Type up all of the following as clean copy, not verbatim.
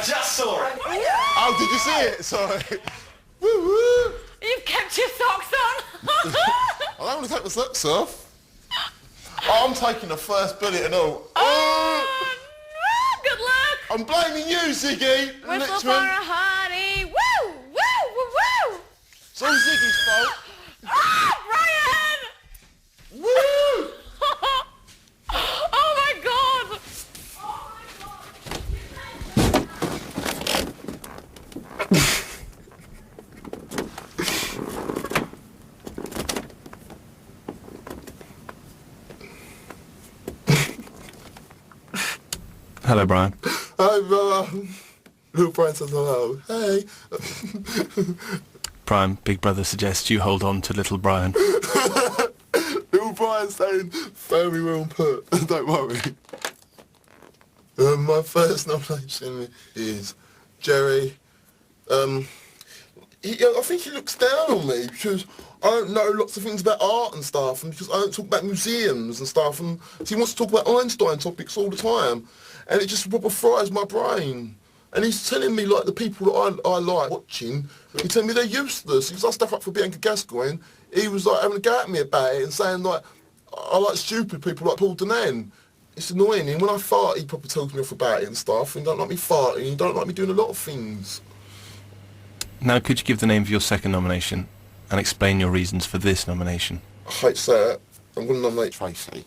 just saw it. Oh, did you see it? Sorry. Woo woo. You've kept your socks on. I don't want to take my socks off. Oh, I'm taking the first bullet and all. Oh, no, good luck. I'm blaming you, Ziggy. Whistle for a honey. Woo, woo, woo, woo. It's all Ziggy's fault. Ah, Brian! Woo! Oh my God! Hello, Brian. Hi, brother. Little Brian says hello. Hey. Brian, Big Brother suggests you hold on to little Brian. Little Brian saying, very well put. Don't worry. My first nomination is Jerry. I think he looks down on me because I don't know lots of things about art and stuff, and because I don't talk about museums and stuff, and so he wants to talk about Einstein topics all the time, and it just proper fries my brain. And he's telling me, like, the people that I like watching, he's telling me they're useless. Because I stuff up for Bianca Gascoigne, he was, like, having a go at me about it and saying, like, I like stupid people like Paul Denan. It's annoying. And when I fart, he probably tells me off about it and stuff, and he don't like me farting, he don't like me doing a lot of things. Now, could you give the name of your second nomination and explain your reasons for this nomination? I hate to say it, I'm going to nominate Tracy.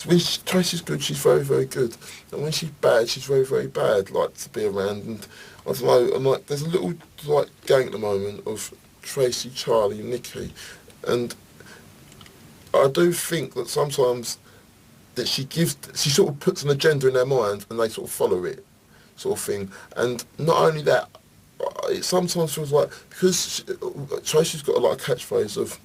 When Tracy's good, she's very, very good. And when she's bad, she's very, very bad, like, to be around. And I don't know, I'm like, there's a little, like, gang at the moment of Tracy, Charlie and Nikki. And I do think that sometimes that she sort of puts an agenda in their mind and they sort of follow it, sort of thing. And not only that, it sometimes feels like, because Tracy's got like a catchphrase of,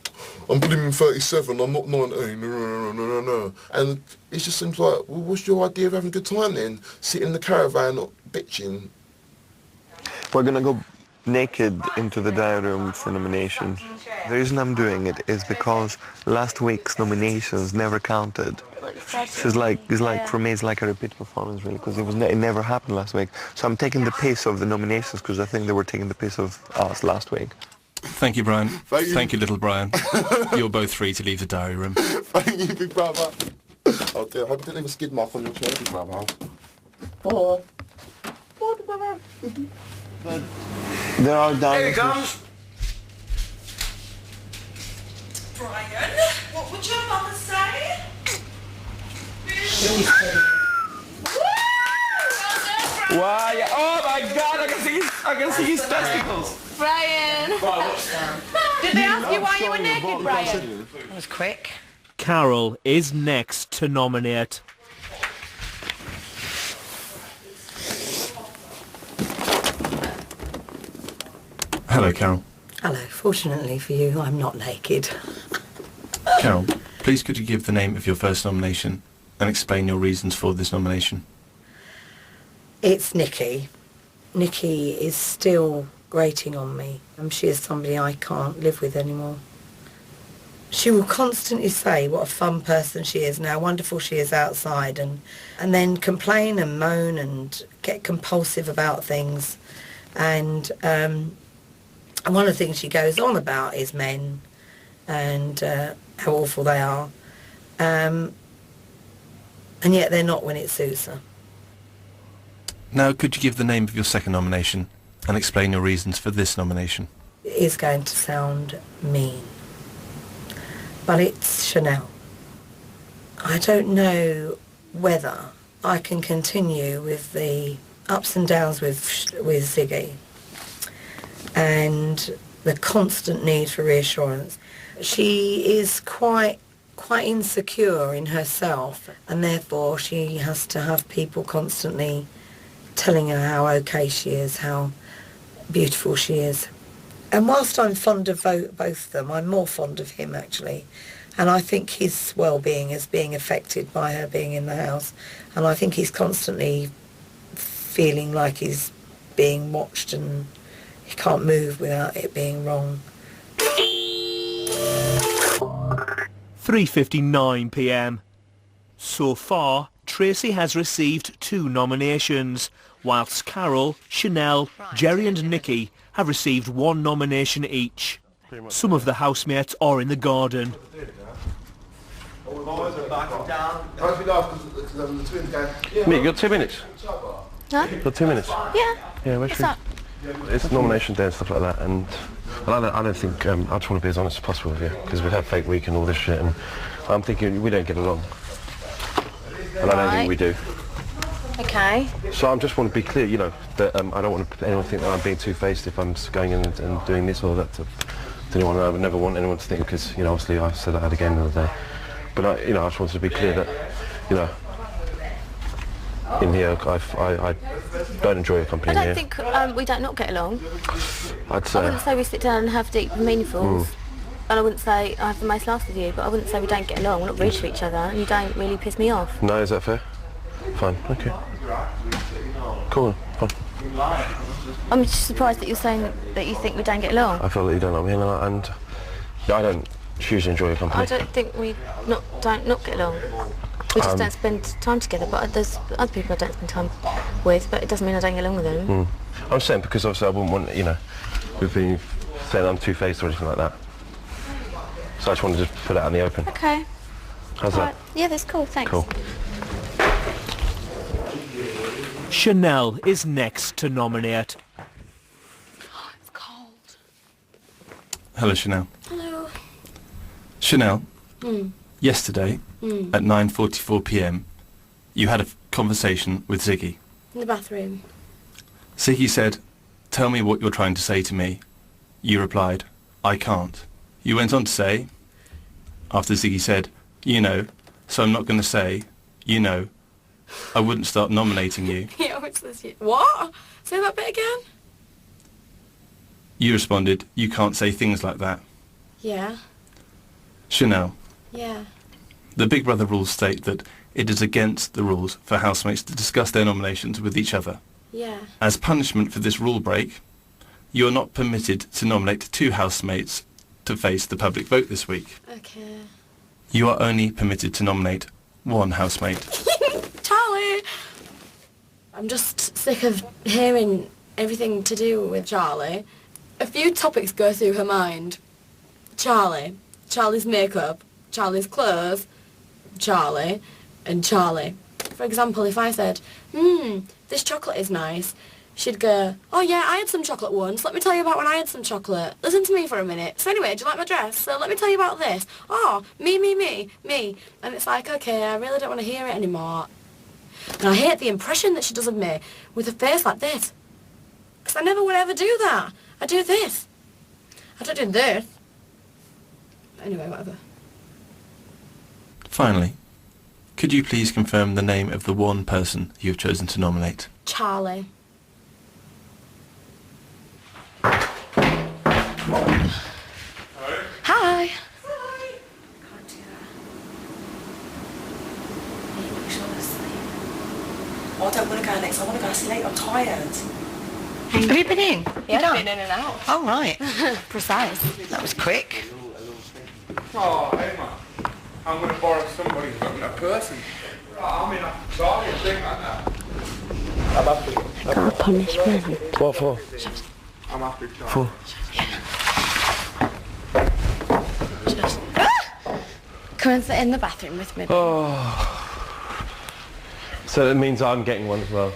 I'm blooming 37, I'm not 19, no. And it just seems like, well, what's your idea of having a good time then? Sitting in the caravan, not bitching. We're gonna go naked into the diary room for nomination. The reason I'm doing it is because last week's nominations never counted. So it's like for me, it's like a repeat performance, really, because it never happened last week. So I'm taking the piss of the nominations because I think they were taking the piss of us last week. Thank you, Brian. Thank you, little Brian. You're both free to leave the diary room. Thank you, big brother. Oh dear, I hope I didn't leave a skid mark on your chair, big brother. Bye. Bye, big brother. There are down. Here he comes. Brian, what would your mother say? Why? Oh my God! I can see his testicles. Brian. Did they ask you why you were naked, Brian? That was quick. Carol is next to nominate. Hello, Carol. Hello. Fortunately for you, I'm not naked. Carol, please could you give the name of your first nomination and explain your reasons for this nomination? It's Nikki. Nikki is still grating on me. She is somebody I can't live with anymore. She will constantly say what a fun person she is and how wonderful she is outside, and then complain and moan and get compulsive about things. And one of the things she goes on about is men and how awful they are. And yet they're not when it suits her. Now, could you give the name of your second nomination and explain your reasons for this nomination? It is going to sound mean, but it's Chanel. I don't know whether I can continue with the ups and downs with Ziggy and the constant need for reassurance. She is quite insecure in herself, and therefore she has to have people constantly telling her how okay she is, how beautiful she is. And whilst I'm fond of both of them, I'm more fond of him actually. And I think his well-being is being affected by her being in the house. And I think he's constantly feeling like he's being watched and he can't move without it being wrong. 3:59 p.m. So far, Tracy has received 2 nominations, whilst Carol, Chanel, Jerry and Nikki have received 1 nomination each. Some of the housemates are in the garden. Me, you got 2 minutes? Huh? Got 2 minutes? Yeah. Yeah, What's that? It's nomination day and stuff like that, and I don't think, I just want to be as honest as possible with you, because we've had fake week and all this shit, and I'm thinking we don't get along. And I don't think we do. Okay. So I just want to be clear, you know, that I don't want anyone to think that I'm being two-faced if I'm going in and doing this or that. I would never want anyone to think, because, you know, obviously I said that at a game the other day. But, I just wanted to be clear that, you know, in here, I don't enjoy your company I here. don't think we don't not get along. I'd say... I wouldn't say we sit down and have deep and meaningfuls. And I wouldn't say I have the most laughs with you, but I wouldn't say we don't get along. We're not rude to each other, and you don't really piss me off. No, is that fair? Fine, okay. Cool, fine. I'm just surprised that you're saying that you think we don't get along. I feel that you don't like me, and I don't hugely enjoy your company. I don't think we don't not get along. We just don't spend time together, but there's other people I don't spend time with, but it doesn't mean I don't get along with them. I'm saying because obviously I wouldn't want, you know, with me saying I'm two-faced or anything like that. So I just wanted to just put it out in the open. Okay. How's Right. that? Yeah, that's cool, thanks. Cool. Chanel is next to nominate. It's cold. Hello, Chanel. Hello. Chanel, yesterday at 9:44 p.m, you had a conversation with Ziggy. In the bathroom. Ziggy said, "Tell me what you're trying to say to me." You replied, "I can't." You went on to say, after Ziggy said, "You know, so I'm not going to say, you know, I wouldn't start nominating you." Yeah, what's this? What? Say that bit again? You responded, "You can't say things like that." Yeah. Chanel, Yeah. the Big Brother rules state that it is against the rules for housemates to discuss their nominations with each other. Yeah. As punishment for this rule break, you are not permitted to nominate 2 housemates to face the public vote this week. Okay. You are only permitted to nominate 1 housemate. Charlie! I'm just sick of hearing everything to do with Charlie. A few topics go through her mind. Charlie, Charlie's makeup, Charlie's clothes, Charlie, and Charlie. For example, if I said, this chocolate is nice, she'd go, "Oh yeah, I had some chocolate once. Let me tell you about when I had some chocolate. Listen to me for a minute. So anyway, do you like my dress? So let me tell you about this. Oh, me. And it's like, okay, I really don't want to hear it anymore. And I hate the impression that she does of me with a face like this. Because I never would ever do that. I do this. I don't do this. Anyway, whatever. Finally, could you please confirm the name of the 1 person you have chosen to nominate? Charlie. Hi. I don't want to go next. I want to go sleep. I'm tired. Have you been in? Yeah, You done? been in and out. Oh, right. Precise. That was quick. Oh, hey man, I'm going to borrow somebody's got that person. I mean, I'm sorry, a thing like that. I'm happy. Got a punishment. What for? I'm happy. For? Come and sit in the bathroom with me. So it means I'm getting one as well?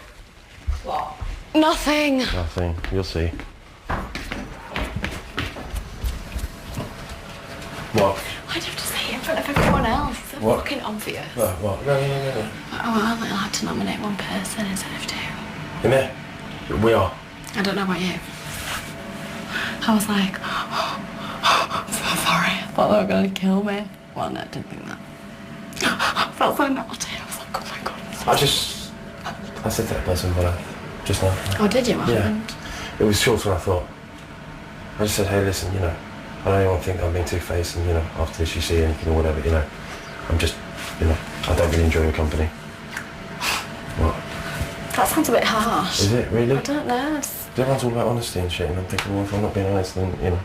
Nothing. Nothing. You'll see. What? I'd have to say it in front of everyone else. It's so What? fucking obvious. What? No. Oh, I'm allowed to nominate 1 person instead of 2. In there? We are. I don't know about you. I was like, I'm so sorry. I thought they were going to kill me. Well, no, I didn't think that. I felt so naughty. I was like, oh my god. I said to that person, but just now. Oh, did you? What Yeah. happened? It was shorter than I thought. I just said, hey, listen, you know, I don't even think I'm being two-faced, and, you know, after this you see anything or whatever, you know, I'm just, you know, I don't really enjoy your company. What? That sounds a bit harsh. Is it, really? I don't know. Everyone's all about honesty and shit, and I'm thinking, well, if I'm not being honest, then, you know,